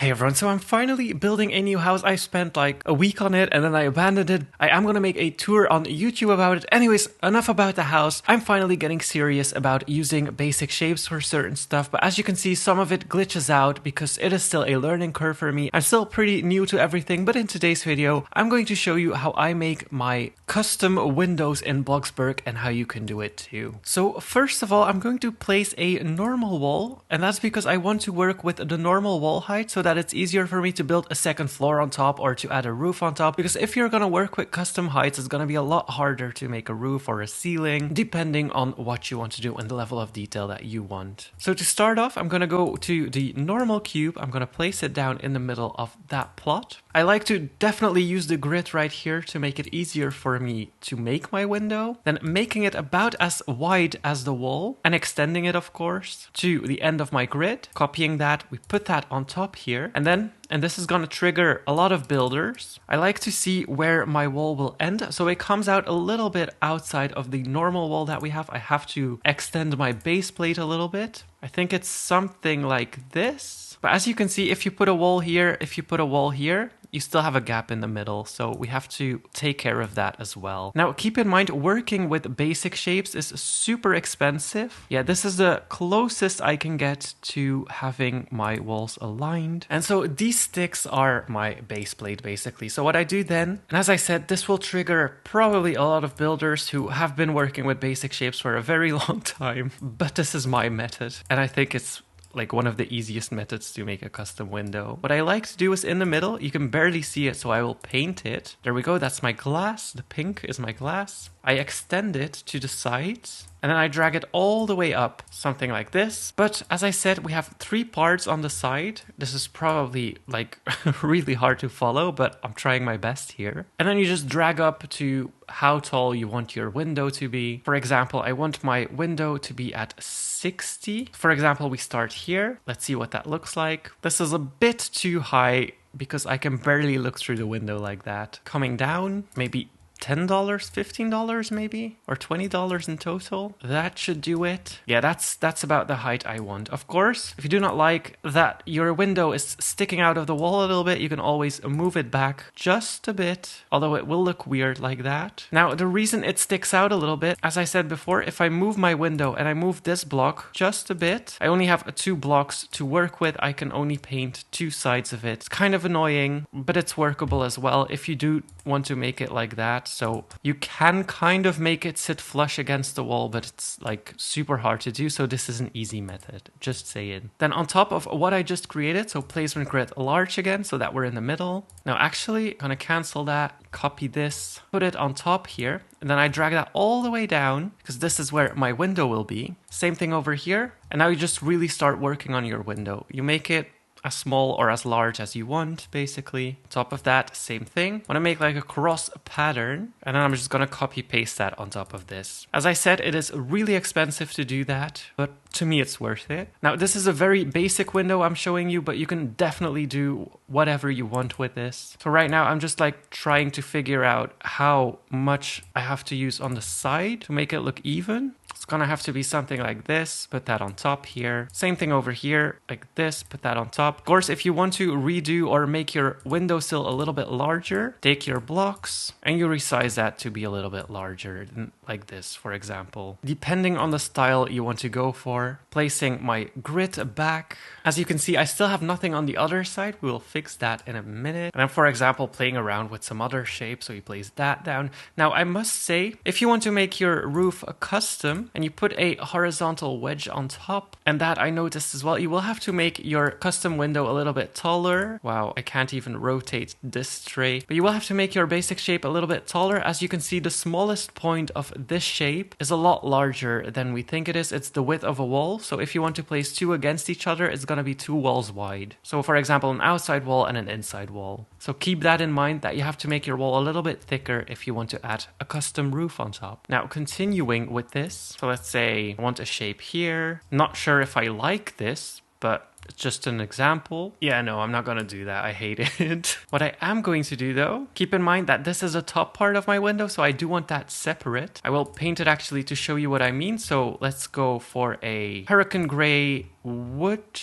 Hey everyone, so I'm finally building a new house. I spent like a week on it and then I abandoned it. I am gonna make a tour on YouTube about it. Anyways, enough about the house. I'm finally getting serious about using basic shapes for certain stuff, but as you can see, some of it glitches out because it is still a learning curve for me. I'm still pretty new to everything, but in today's video, I'm going to show you how I make my custom windows in Bloxburg and how you can do it too. So first of all, I'm going to place a normal wall, and that's because I want to work with the normal wall height so that it's easier for me to build a second floor on top or to add a roof on top, because if you're gonna work with custom heights, it's gonna be a lot harder to make a roof or a ceiling depending on what you want to do and the level of detail that you want. So to start off, I'm gonna go to the normal cube. I'm gonna place it down in the middle of that plot. I like to definitely use the grid right here to make it easier for me to make my window, then making it about as wide as the wall and extending it, of course, to the end of my grid. Copying that, we put that on top here, and then, and this is going to trigger a lot of builders, I like to see where my wall will end, so it comes out a little bit outside of the normal wall that we have. I have to extend my base plate a little bit. I think it's something like this. But as you can see, if you put a wall here, if you put a wall here, you still have a gap in the middle, so we have to take care of that as well. Now, keep in mind, working with basic shapes is super expensive. Yeah, this is the closest I can get to having my walls aligned. And so these sticks are my base plate, basically. So what I do then, and as I said, this will trigger probably a lot of builders who have been working with basic shapes for a very long time, but this is my method, and I think it's like one of the easiest methods to make a custom window. What I like to do is in the middle, you can barely see it, so I will paint it. There we go, that's my glass. The pink is my glass. I extend it to the sides, and then I drag it all the way up, something like this. But as I said, we have 3 parts on the side. This is probably like really hard to follow, but I'm trying my best here. And then you just drag up to how tall you want your window to be. For example, I want my window to be at 60. For example, we start here. Let's see what that looks like. This is a bit too high because I can barely look through the window like that. Coming down, maybe $10, $15 maybe, or $20 in total. That should do it. Yeah, that's about the height I want. Of course, if you do not like that your window is sticking out of the wall a little bit, you can always move it back just a bit, although it will look weird like that. Now, the reason it sticks out a little bit, as I said before, if I move my window and I move this block just a bit, I only have 2 blocks to work with. I can only paint 2 sides of it. It's kind of annoying, but it's workable as well if you do want to make it like that. So you can kind of make it sit flush against the wall, but it's like super hard to do. So this is an easy method, just saying. Then on top of what I just created, so placement grid large again, so that we're in the middle. Now actually, I'm gonna cancel that, copy this, put it on top here, and then I drag that all the way down because this is where my window will be. Same thing over here. And now you just really start working on your window. You make it as small or as large as you want, basically. Top of that, same thing. I want to make like a cross pattern, and then I'm just gonna copy paste that on top of this. As I said, it is really expensive to do that, but to me it's worth it. Now, this is a very basic window I'm showing you, but you can definitely do whatever you want with this. So right now I'm just like trying to figure out how much I have to use on the side to make it look even. It's gonna have to be something like this, put that on top here. Same thing over here, like this, put that on top. Of course, if you want to redo or make your windowsill a little bit larger, take your blocks and you resize that to be a little bit larger, like this, for example. Depending on the style you want to go for. Placing my grid back. As you can see, I still have nothing on the other side. We will fix that in a minute. And I'm, for example, playing around with some other shapes, so you place that down. Now, I must say, if you want to make your roof a custom, and you put a horizontal wedge on top, and that I noticed as well, you will have to make your custom window a little bit taller. Wow, I can't even rotate this tray. But you will have to make your basic shape a little bit taller. As you can see, the smallest point of this shape is a lot larger than we think it is. It's the width of a wall. So if you want to place 2 against each other, it's going to be 2 walls wide. So for example, an outside wall and an inside wall. So keep that in mind, that you have to make your wall a little bit thicker if you want to add a custom roof on top. Now, continuing with this. So let's say I want a shape here. Not sure if I like this, but it's just an example. Yeah, no, I'm not gonna do that. I hate it. What I am going to do though, keep in mind that this is a top part of my window, so I do want that separate. I will paint it actually to show you what I mean. So let's go for a hurricane gray wood.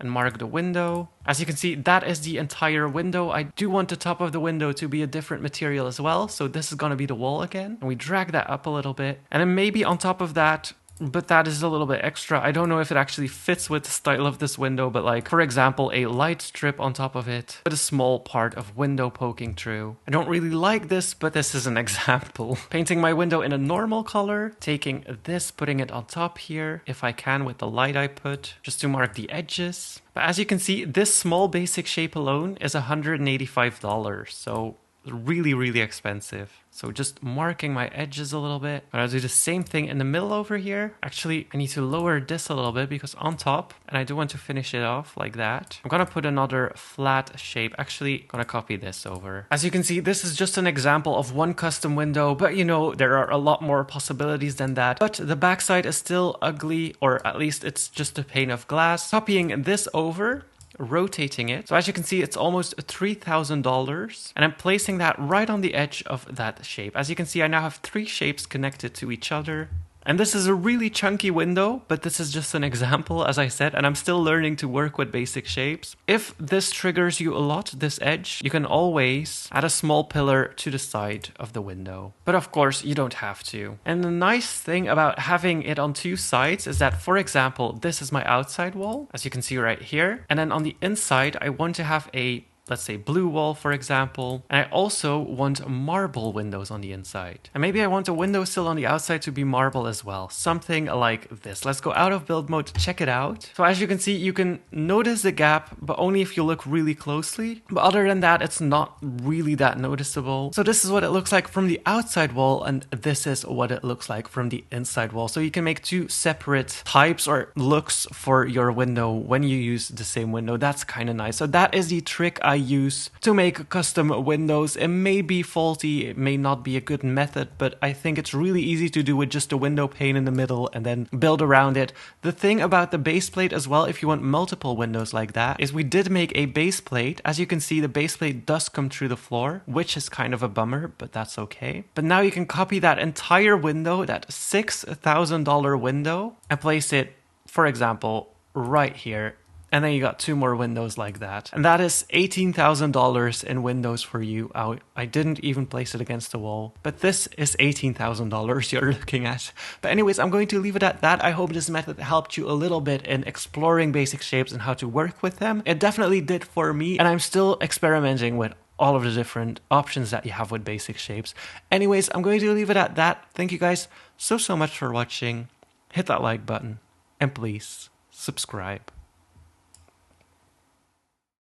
and mark the window. As you can see, that is the entire window. I do want the top of the window to be a different material as well. So this is going to be the wall again. And we drag that up a little bit. And then maybe on top of that, but that is a little bit extra. I don't know if it actually fits with the style of this window, but like, for example, a light strip on top of it with a small part of window poking through. I don't really like this, but this is an example. Painting my window in a normal color, taking this, putting it on top here, if I can with the light I put, just to mark the edges. But as you can see, this small basic shape alone is $185, so really, really expensive. So just marking my edges a little bit. But I'll do the same thing in the middle over here. Actually, I need to lower this a little bit because on top, and I do want to finish it off like that. I'm gonna put another flat shape. Actually, I'm gonna copy this over. As you can see, this is just an example of one custom window, but you know, there are a lot more possibilities than that. But the backside is still ugly, or at least it's just a pane of glass. Copying this over, rotating it. So as you can see, it's almost $3,000, and I'm placing that right on the edge of that shape. As you can see, I now have 3 shapes connected to each other. And this is a really chunky window, but this is just an example, as I said, and I'm still learning to work with basic shapes. If this triggers you a lot, this edge, you can always add a small pillar to the side of the window. But of course, you don't have to. And the nice thing about having it on 2 sides is that, for example, this is my outside wall, as you can see right here. And then on the inside, I want to have a, let's say, blue wall, for example. And I also want marble windows on the inside. And maybe I want a windowsill on the outside to be marble as well. Something like this. Let's go out of build mode to check it out. So as you can see, you can notice the gap, but only if you look really closely. But other than that, it's not really that noticeable. So this is what it looks like from the outside wall, and this is what it looks like from the inside wall. So you can make 2 separate types or looks for your window when you use the same window. That's kind of nice. So that is the trick I use to make custom windows. It may be faulty, it may not be a good method, but I think it's really easy to do with just a window pane in the middle and then build around it. The thing about the base plate as well, if you want multiple windows like that, is we did make a base plate. As you can see, the base plate does come through the floor, which is kind of a bummer, but that's okay. But now you can copy that entire window, that $6,000 window, and place it, for example, right here. And then you got 2 more windows like that. And that is $18,000 in windows for you. I didn't even place it against the wall. But this is $18,000 you're looking at. But anyways, I'm going to leave it at that. I hope this method helped you a little bit in exploring basic shapes and how to work with them. It definitely did for me. And I'm still experimenting with all of the different options that you have with basic shapes. Anyways, I'm going to leave it at that. Thank you guys so much for watching. Hit that like button. And please subscribe.